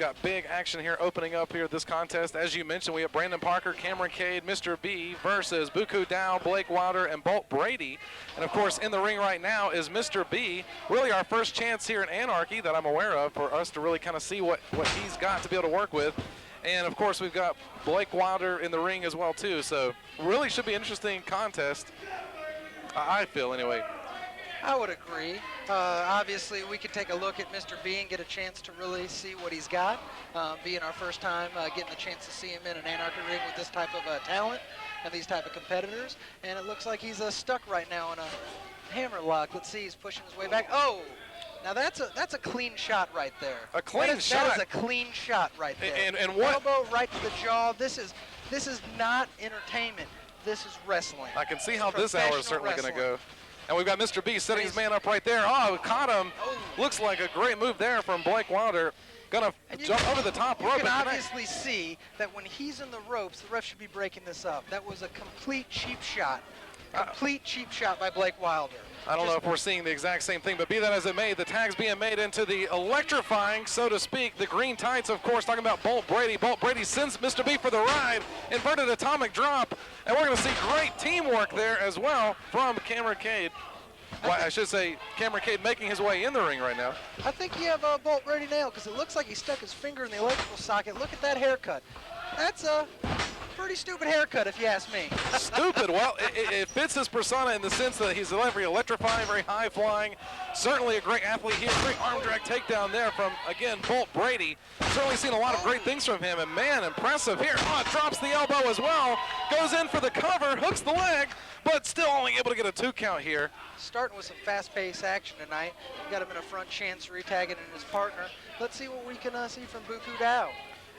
got big action here opening up here this contest. As you mentioned, we have Brandon Parker, Kameron Kade, Mr. B versus Buku Dow, Blake Wilder, and Bolt Brady. And of course, in the ring right now is Mr. B. Really our first chance here in Anarchy that I'm aware of for us to really kind of see what he's got to be able to work with. And of course, we've got Blake Wilder in the ring as well too. So really should be an interesting contest, I feel anyway. I would agree. Obviously, we could take a look at Mr. B and get a chance to really see what he's got. Being our first time getting the chance to see him in an Anarchy ring with this type of talent and these type of competitors. And it looks like he's stuck right now in a hammer lock. Let's see, he's pushing his way back. Oh! Now that's a clean shot right there. A clean shot. That is a clean shot right there. And what? Elbow right to the jaw. This is not entertainment. This is wrestling. I can see how this hour is certainly going to go. And we've got Mr. B setting his man up right there. Oh, caught him. Oh. Looks like a great move there from Blake Wilder. Gonna jump over the top rope. You can obviously see that when he's in the ropes, the ref should be breaking this up. That was a complete cheap shot. Complete cheap shot by Blake Wilder. I don't know if we're seeing the exact same thing, but be that as it may, the tag's being made into the electrifying, so to speak, the green tights, of course, talking about Bolt Brady. Bolt Brady sends Mr. B for the ride, inverted atomic drop, and we're going to see great teamwork there as well from Kameron Kade. Well, I should say Kameron Kade making his way in the ring right now. I think you have Bolt Brady nailed because it looks like he stuck his finger in the electrical socket. Look at that haircut. That's a pretty stupid haircut, if you ask me. Stupid? Well, it fits his persona in the sense that he's very electrifying, very high-flying. Certainly a great athlete here. Great arm drag takedown there from, again, Bolt Brady. Certainly seen a lot of great things from him, and man, impressive here. Oh, it drops the elbow as well. Goes in for the cover, hooks the leg, but still only able to get a 2 count here. Starting with some fast-paced action tonight. We've got him in a front chancery, tagging in his partner. Let's see what we can see from Buku Dow.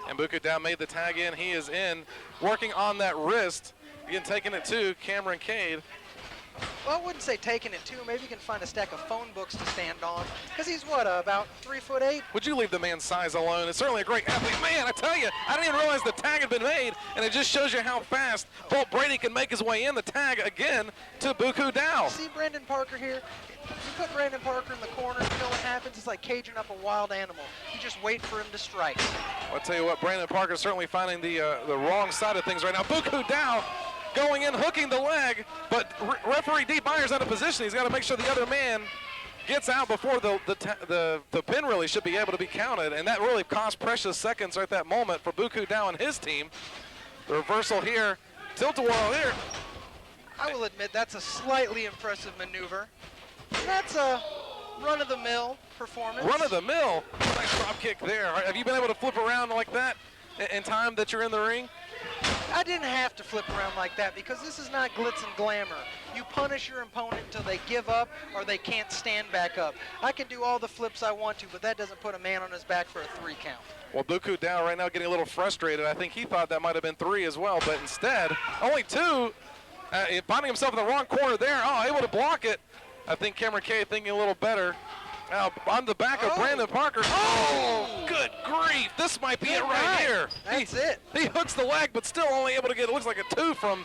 And Buku Dow made the tag in. He is in, working on that wrist. Again, taking it to Kameron Kade. Well, I wouldn't say taking it to. Maybe you can find a stack of phone books to stand on. Because he's, what, about 3'8"? Would you leave the man's size alone? It's certainly a great athlete. Man, I tell you, I didn't even realize the tag had been made, and it just shows you how fast Bolt Brady can make his way in. The tag again to Buku Dow. See Brandon Parker here? You put Brandon Parker in the corner, you know what happens? It's like caging up a wild animal. You just wait for him to strike. I'll tell you what, Brandon Parker certainly finding the wrong side of things right now. Buku Dow going in, hooking the leg, but referee Dee Byers out of position. He's got to make sure the other man gets out before the pin really should be able to be counted, and that really cost precious seconds right at that moment for Buku Dow and his team. The reversal here, tilt-a-whirl here. I will admit that's a slightly impressive maneuver. That's a run-of-the-mill performance. Run-of-the-mill? Nice drop kick there. Have you been able to flip around like that in time that you're in the ring? I didn't have to flip around like that because this is not glitz and glamour. You punish your opponent until they give up or they can't stand back up. I can do all the flips I want to, but that doesn't put a man on his back for a 3 count. Well, Buku Dow right now getting a little frustrated. I think he thought that might have been 3 as well, but instead, only 2. Finding himself in the wrong corner there. Oh, able to block it. I think Kameron Kade thinking a little better. Now on the back of Brandon Parker. Oh, good grief. This might be it right here. That's it. He hooks the leg, but still only able to get, it looks like a 2 from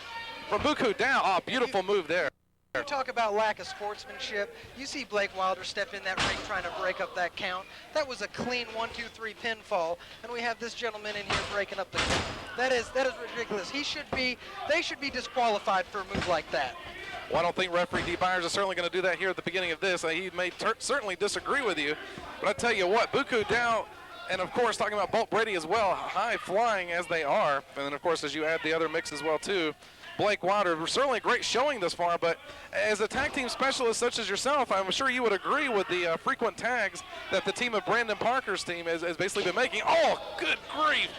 Buku Dow. Oh, beautiful move there. You talk about lack of sportsmanship. You see Blake Wilder step in that ring trying to break up that count. That was a clean 1-2-3 pinfall, and we have this gentleman in here breaking up the count. That is ridiculous. They should be disqualified for a move like that. Well, I don't think referee Dee Byers is certainly going to do that here at the beginning of this. He may certainly disagree with you, but I tell you what, Buku Dow, and of course talking about Bolt Brady as well, high flying as they are, and then of course as you add the other mix as well too, Blake Wilder, certainly a great showing this far, but as a tag team specialist such as yourself, I'm sure you would agree with the frequent tags that the team of Brandon Parker's team has basically been making. Oh, good grief.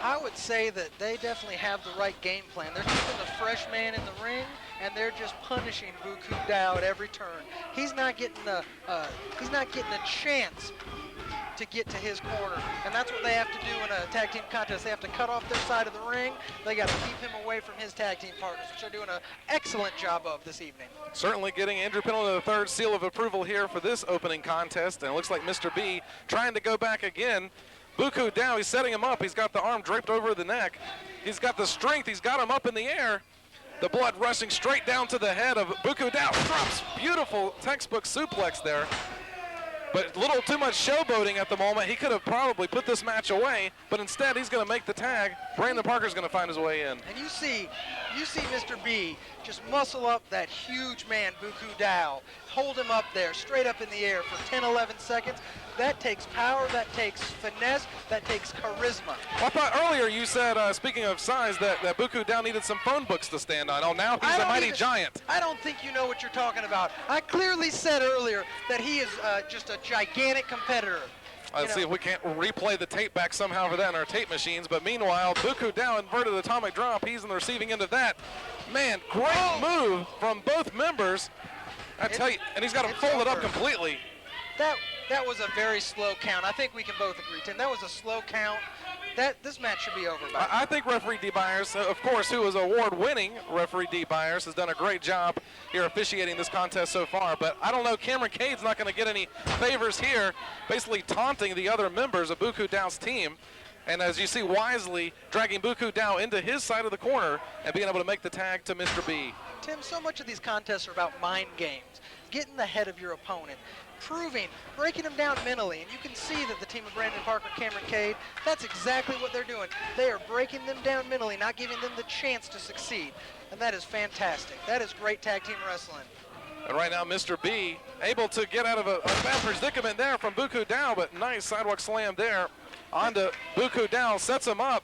I would say that they definitely have the right game plan. They're keeping the fresh man in the ring, and they're just punishing Buku Dow at every turn. He's not getting a chance to get to his corner, and that's what they have to do in a tag team contest. They have to cut off their side of the ring. They got to keep him away from his tag team partners, which they're doing an excellent job of this evening. Certainly getting Andrew Pendleton the third seal of approval here for this opening contest, and it looks like Mr. B trying to go back again. Buku Dow, he's setting him up. He's got the arm draped over the neck. He's got the strength. He's got him up in the air. The blood rushing straight down to the head of Buku Dow. Drops beautiful textbook suplex there. But a little too much showboating at the moment. He could have probably put this match away, but instead he's going to make the tag. Brandon Parker's going to find his way in. And you see Mr. B just muscle up that huge man, Buku Dow, hold him up there, straight up in the air for 10, 11 seconds. That takes power, that takes finesse, that takes charisma. Well, I thought earlier you said, speaking of size, that Buku Dow needed some phone books to stand on. Oh, now he's a mighty giant. I don't think you know what you're talking about. I clearly said earlier that he is just a gigantic competitor. Let's see if we can't replay the tape back somehow for that in our tape machines. But meanwhile, Buku Dow inverted atomic drop. He's in the receiving end of that. Man, great move from both members. I tell you, and he's got him folded up completely. That was a very slow count. I think we can both agree, Tim. That was a slow count. This match should be over by now. I think referee Dee Byers, of course, who is award-winning referee Dee Byers, has done a great job here officiating this contest so far. But I don't know, Kameron Kade's not going to get any favors here, basically taunting the other members of Buku Dow's team. And as you see, wisely dragging Buku Dow into his side of the corner and being able to make the tag to Mr. B. Tim, so much of these contests are about mind games, getting the head of your opponent, breaking them down mentally. And you can see that the team of Brandon Parker, Kameron Kade, that's exactly what they're doing. They are breaking them down mentally, not giving them the chance to succeed. And that is fantastic. That is great tag team wrestling. And right now, Mr. B able to get out of a bad predicament there from Buku Dow, but nice sidewalk slam there onto Buku Dow, sets him up,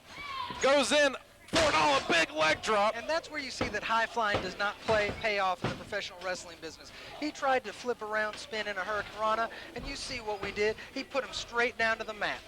goes in, $4 big leg drop. And that's where you see that high flying does not pay off in the professional wrestling business. He tried to flip around, spin in a Hurricane Rana, and you see what we did. He put him straight down to the mat.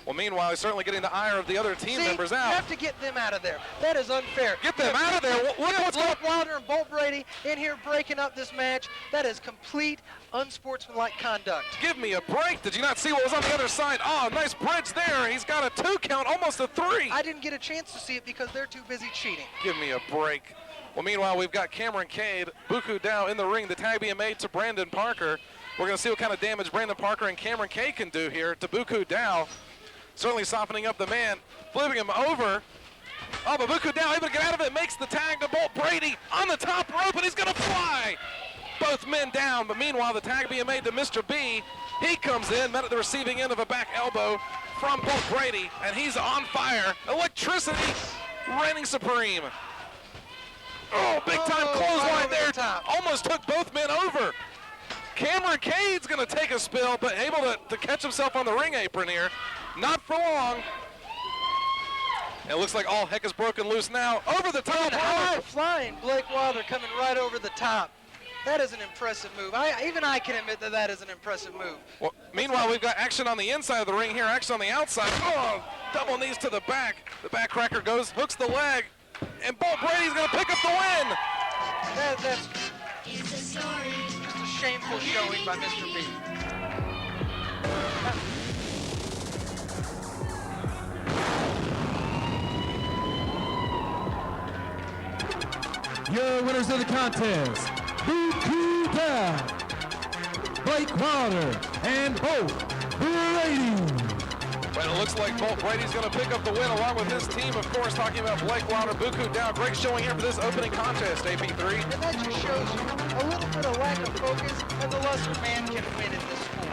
Well, meanwhile, he's certainly getting the ire of the other team members out. You have to get them out of there. That is unfair. Get them out of there. Look what's going on. Blake Wilder and Bolt Brady in here breaking up this match. That is complete unsportsmanlike conduct. Give me a break. Did you not see what was on the other side? Oh, nice bridge there. He's got a 2 count, almost a 3. I didn't get a chance to see it because they're too busy cheating. Give me a break. Well, meanwhile, we've got Kameron Kade, Buku Dow in the ring. The tag being made to Brandon Parker. We're going to see what kind of damage Brandon Parker and Kameron Kade can do here to Buku Dow. Certainly softening up the man, flipping him over. Oh, but Buku Dow able to get out of it, makes the tag to Bolt Brady on the top rope, and he's going to fly. Both men down, but meanwhile, the tag being made to Mr. B. He comes in, met at the receiving end of a back elbow from Bolt Brady, and he's on fire. Electricity reigning supreme. Oh, big time clothesline there. Almost took both men over. Kameron Kade's going to take a spill, but able to catch himself on the ring apron here. Not for long. It looks like all heck is broken loose now. Over the top. High flying Blake Wilder coming right over the top. That is an impressive move. Even I can admit that is an impressive move. Well, meanwhile, we've got action on the inside of the ring here, action on the outside. Oh, double knees to the back. The back cracker goes, hooks the leg, and Bolt Brady's going to pick up the win. That's just a shameful showing by Mr. B. Your winners of the contest, Buku Dow, Blake Wilder, and Bolt Brady. Well, it looks like Bolt Brady's going to pick up the win along with his team, of course, talking about Blake Wilder, Buku Dow. Great showing here for this opening contest, AP3. And that just shows you a little bit of lack of focus, and the lesser man can win in this sport.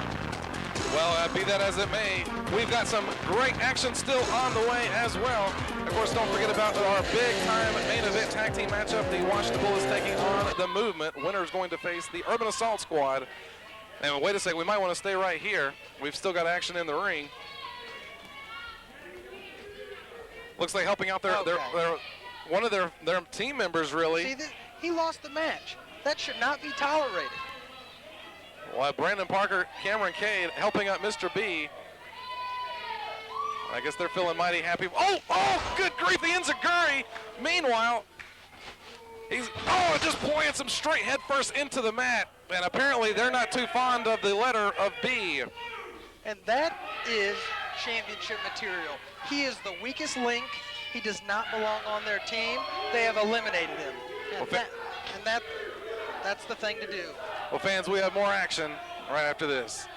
Well, be that as it may, we've got some great action still on the way as well. Of course, don't forget about our big-time main event tag team matchup. The Washington Bullets taking on the Movement. Winner is going to face the Urban Assault Squad. And wait a second, we might want to stay right here. We've still got action in the ring. Looks like helping out one of their team members, really. See, he lost the match. That should not be tolerated. Well, Brandon Parker, Kameron Kade helping out Mr. B. I guess they're feeling mighty happy. Oh, good grief, the enziguri. Meanwhile, he's, just plants him straight head first into the mat. And apparently they're not too fond of the letter of B. And that is championship material. He is the weakest link. He does not belong on their team. They have eliminated him. And that's the thing to do. Well, fans, we have more action right after this.